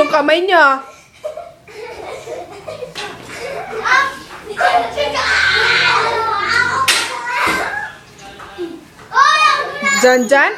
yung kamay niya. Jan, Jan?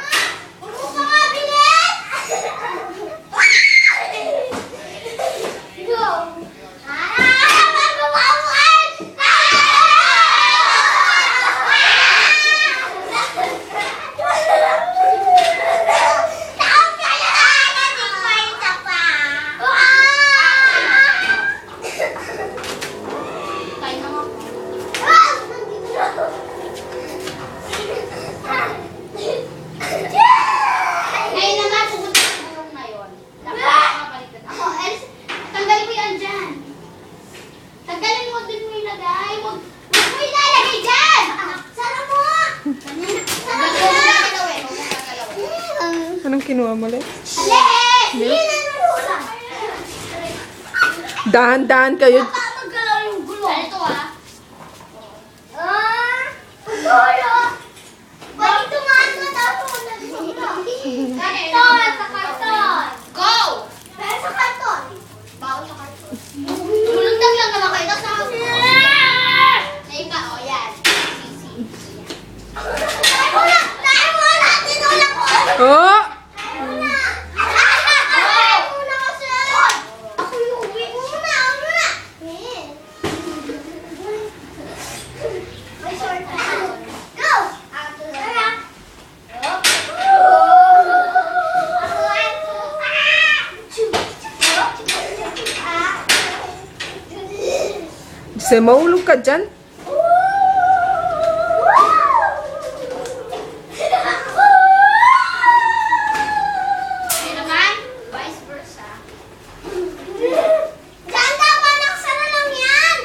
Anong kinuha mo, Le? Dahan-dahan kayo. Ito bakit tumaan mo tapos ko karton sa karton. Go! Pero sa karton. Bawal sa karton. Tulundag lang naman kayo sa Ika, o yan. Tayo muna! Tinulak ko! Oh! Kasi maulog ka dyan. Hindi naman, vice versa. Diyan dapat naksara lang yan.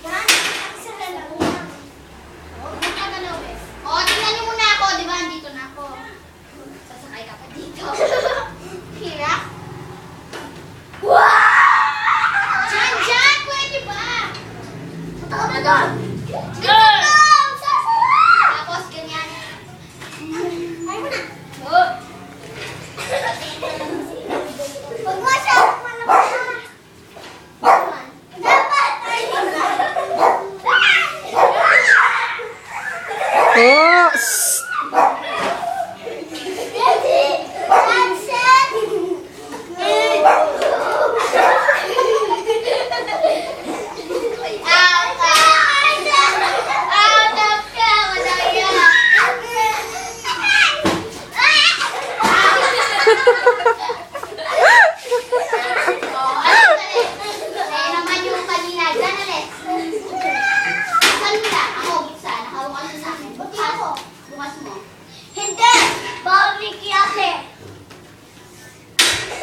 Yan, naksara lang yan. Huwag ka galawin. O, tingnan niyo muna ako. Di ba, andito na ako. Sasakay ka pa dito. Hirap. Wow! Diyan, pwede ba? Totoo na doon. Tapos, ganyan. Ay mo na. Huwag mo siya. Dapat. Oh!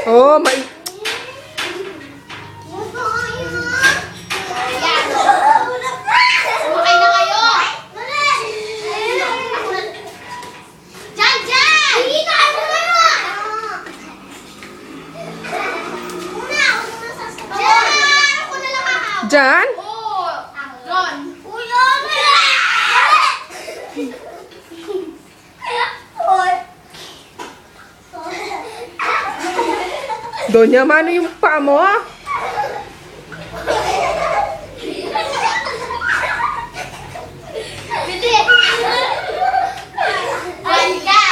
Oh, may... Sumakay na kayo! Diyan! Diyan! Dito! Ano kayo? Diyan! Ako na lang kakaw. Dyan? Oo! Doon! Uy! Donya, mano yung paa mo, ah? Bilis! Banda!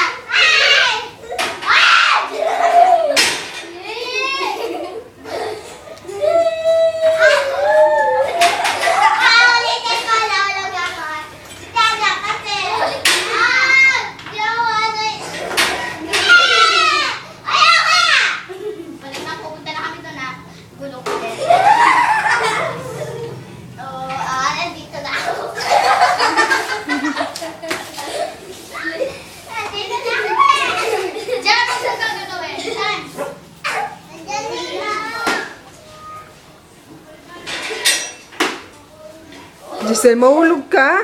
Giselle, mahulog ka?